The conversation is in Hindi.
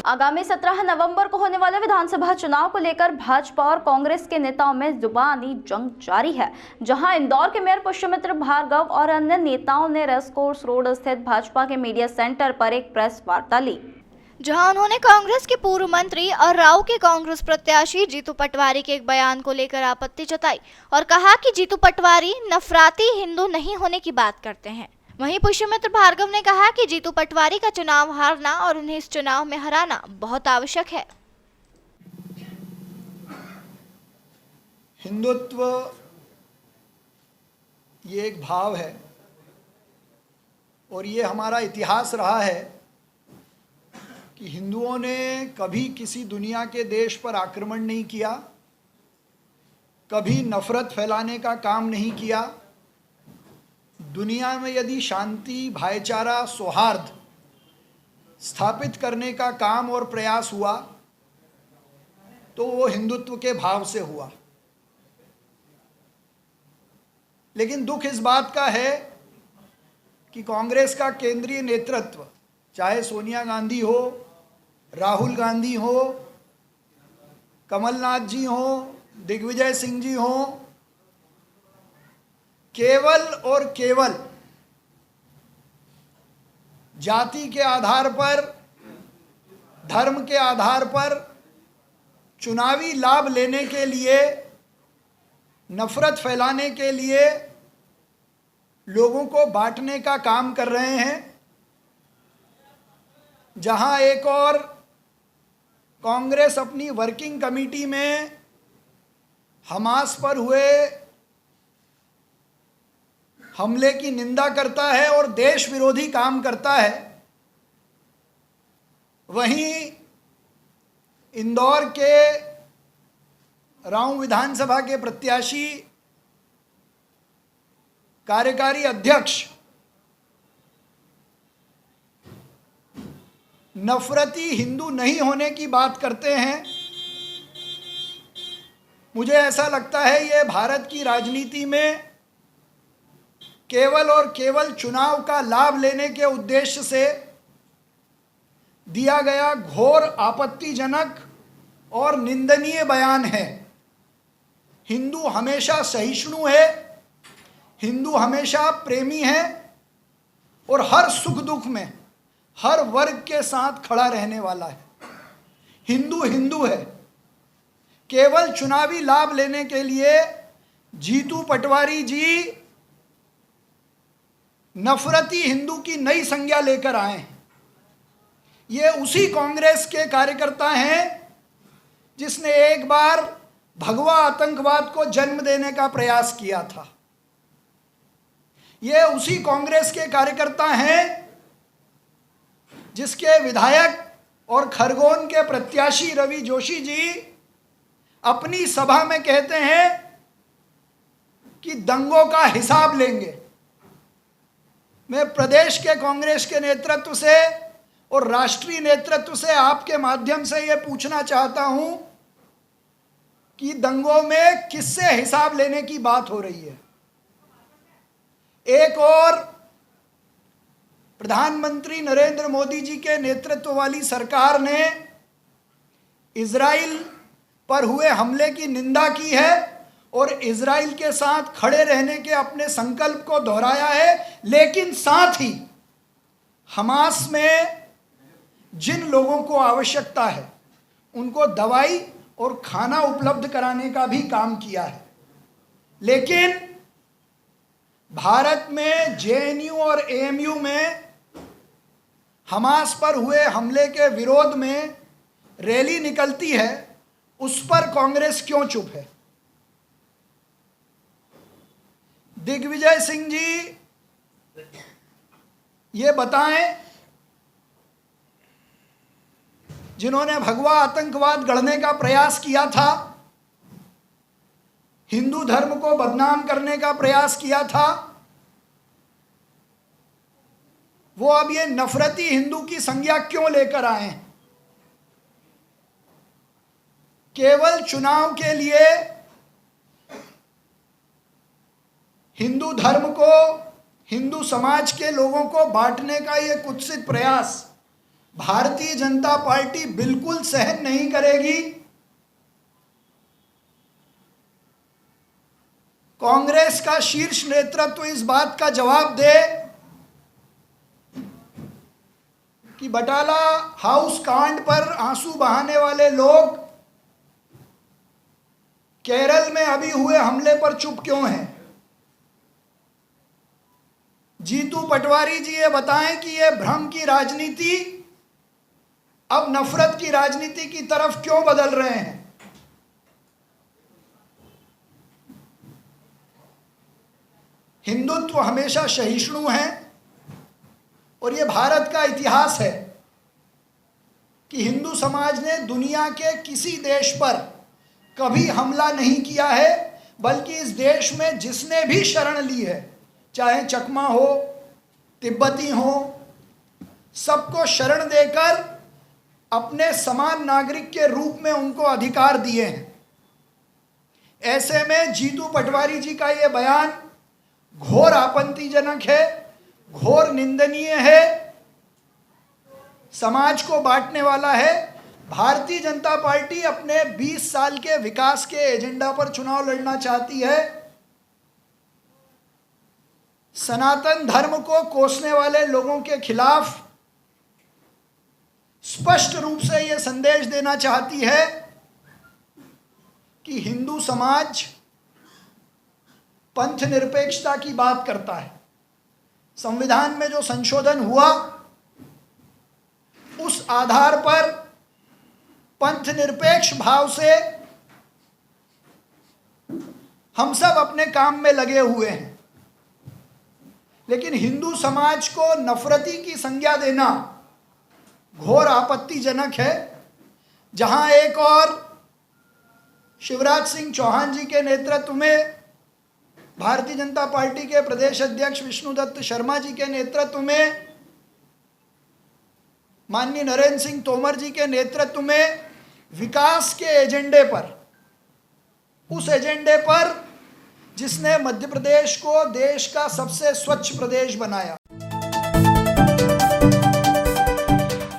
आगामी 17 नवंबर को होने वाले विधानसभा चुनाव को लेकर भाजपा और कांग्रेस के नेताओं में जुबानी जंग जारी है, जहां इंदौर के मेयर पुष्यमित्र भार्गव और अन्य नेताओं ने रेसकोर्स रोड स्थित भाजपा के मीडिया सेंटर पर एक प्रेस वार्ता ली, जहां उन्होंने कांग्रेस के पूर्व मंत्री और राव के कांग्रेस प्रत्याशी जीतू पटवारी के एक बयान को लेकर आपत्ति जताई और कहा कि जीतू पटवारी नफराती हिंदू नहीं होने की बात करते हैं। वहीं पुष्यमित्र भार्गव ने कहा कि जीतू पटवारी का चुनाव हारना और उन्हें इस चुनाव में हराना बहुत आवश्यक है। हिंदुत्व ये एक भाव है और ये हमारा इतिहास रहा है कि हिंदुओं ने कभी किसी दुनिया के देश पर आक्रमण नहीं किया, कभी नफरत फैलाने का काम नहीं किया। दुनिया में यदि शांति, भाईचारा, सौहार्द स्थापित करने का काम और प्रयास हुआ तो वो हिंदुत्व के भाव से हुआ। लेकिन दुख इस बात का है कि कांग्रेस का केंद्रीय नेतृत्व, चाहे सोनिया गांधी हो, राहुल गांधी हो, कमलनाथ जी हो, दिग्विजय सिंह जी हो, केवल और केवल जाति के आधार पर, धर्म के आधार पर चुनावी लाभ लेने के लिए, नफरत फैलाने के लिए लोगों को बांटने का काम कर रहे हैं। जहां एक और कांग्रेस अपनी वर्किंग कमेटी में हमास पर हुए हमले की निंदा करता है और देश विरोधी काम करता है, वहीं इंदौर के राऊ विधानसभा के प्रत्याशी, कार्यकारी अध्यक्ष नफरती हिंदू नहीं होने की बात करते हैं। मुझे ऐसा लगता है ये भारत की राजनीति में केवल और केवल चुनाव का लाभ लेने के उद्देश्य से दिया गया घोर आपत्तिजनक और निंदनीय बयान है। हिंदू हमेशा सहिष्णु है, हिंदू हमेशा प्रेमी है और हर सुख दुख में हर वर्ग के साथ खड़ा रहने वाला है। हिंदू हिंदू है। केवल चुनावी लाभ लेने के लिए जीतू पटवारी जी नफरती हिंदू की नई संज्ञा लेकर आए हैं। ये उसी कांग्रेस के कार्यकर्ता हैं जिसने एक बार भगवा आतंकवाद को जन्म देने का प्रयास किया था। ये उसी कांग्रेस के कार्यकर्ता हैं जिसके विधायक और खरगोन के प्रत्याशी रवि जोशी जी अपनी सभा में कहते हैं कि दंगों का हिसाब लेंगे। मैं प्रदेश के कांग्रेस के नेतृत्व से और राष्ट्रीय नेतृत्व से आपके माध्यम से ये पूछना चाहता हूं कि दंगों में किससे हिसाब लेने की बात हो रही है। एक और प्रधानमंत्री नरेंद्र मोदी जी के नेतृत्व वाली सरकार ने इजराइल पर हुए हमले की निंदा की है और इजराइल के साथ खड़े रहने के अपने संकल्प को दोहराया है, लेकिन साथ ही हमास में जिन लोगों को आवश्यकता है उनको दवाई और खाना उपलब्ध कराने का भी काम किया है। लेकिन भारत में जेएनयू और एएमयू में हमास पर हुए हमले के विरोध में रैली निकलती है, उस पर कांग्रेस क्यों चुप है? दिग्विजय सिंह जी ये बताएं, जिन्होंने भगवा आतंकवाद गढ़ने का प्रयास किया था, हिंदू धर्म को बदनाम करने का प्रयास किया था, वो अब ये नफरती हिंदू की संज्ञा क्यों लेकर आए हैं? केवल चुनाव के लिए हिंदू धर्म को, हिंदू समाज के लोगों को बांटने का ये कुत्सित प्रयास भारतीय जनता पार्टी बिल्कुल सहन नहीं करेगी कांग्रेस का शीर्ष नेतृत्व इस बात का जवाब दे कि बटाला हाउस कांड पर आंसू बहाने वाले लोग केरल में अभी हुए हमले पर चुप क्यों हैं। जीतू पटवारी जी ये बताएं कि ये भ्रम की राजनीति अब नफरत की राजनीति की तरफ क्यों बदल रहे हैं। हिंदुत्व हमेशा सहिष्णु है और ये भारत का इतिहास है कि हिंदू समाज ने दुनिया के किसी देश पर कभी हमला नहीं किया है, बल्कि इस देश में जिसने भी शरण ली है, चाहे चकमा हो, तिब्बती हो, सबको शरण देकर अपने समान नागरिक के रूप में उनको अधिकार दिए हैं। ऐसे में जीतू पटवारी जी का ये बयान घोर आपत्तिजनक है, घोर निंदनीय है, समाज को बांटने वाला है। भारतीय जनता पार्टी अपने 20 साल के विकास के एजेंडा पर चुनाव लड़ना चाहती है। सनातन धर्म को कोसने वाले लोगों के खिलाफ स्पष्ट रूप से यह संदेश देना चाहती है कि हिंदू समाज पंथ निरपेक्षता की बात करता है। संविधान में जो संशोधन हुआ उस आधार पर पंथ निरपेक्ष भाव से हम सब अपने काम में लगे हुए हैं, लेकिन हिंदू समाज को नफरती की संज्ञा देना घोर आपत्तिजनक है। जहां एक और शिवराज सिंह चौहान जी के नेतृत्व में, भारतीय जनता पार्टी के प्रदेश अध्यक्ष विष्णुदत्त शर्मा जी के नेतृत्व में, माननीय नरेंद्र सिंह तोमर जी के नेतृत्व में विकास के एजेंडे पर, उस एजेंडे पर जिसने मध्य प्रदेश को देश का सबसे स्वच्छ प्रदेश बनाया,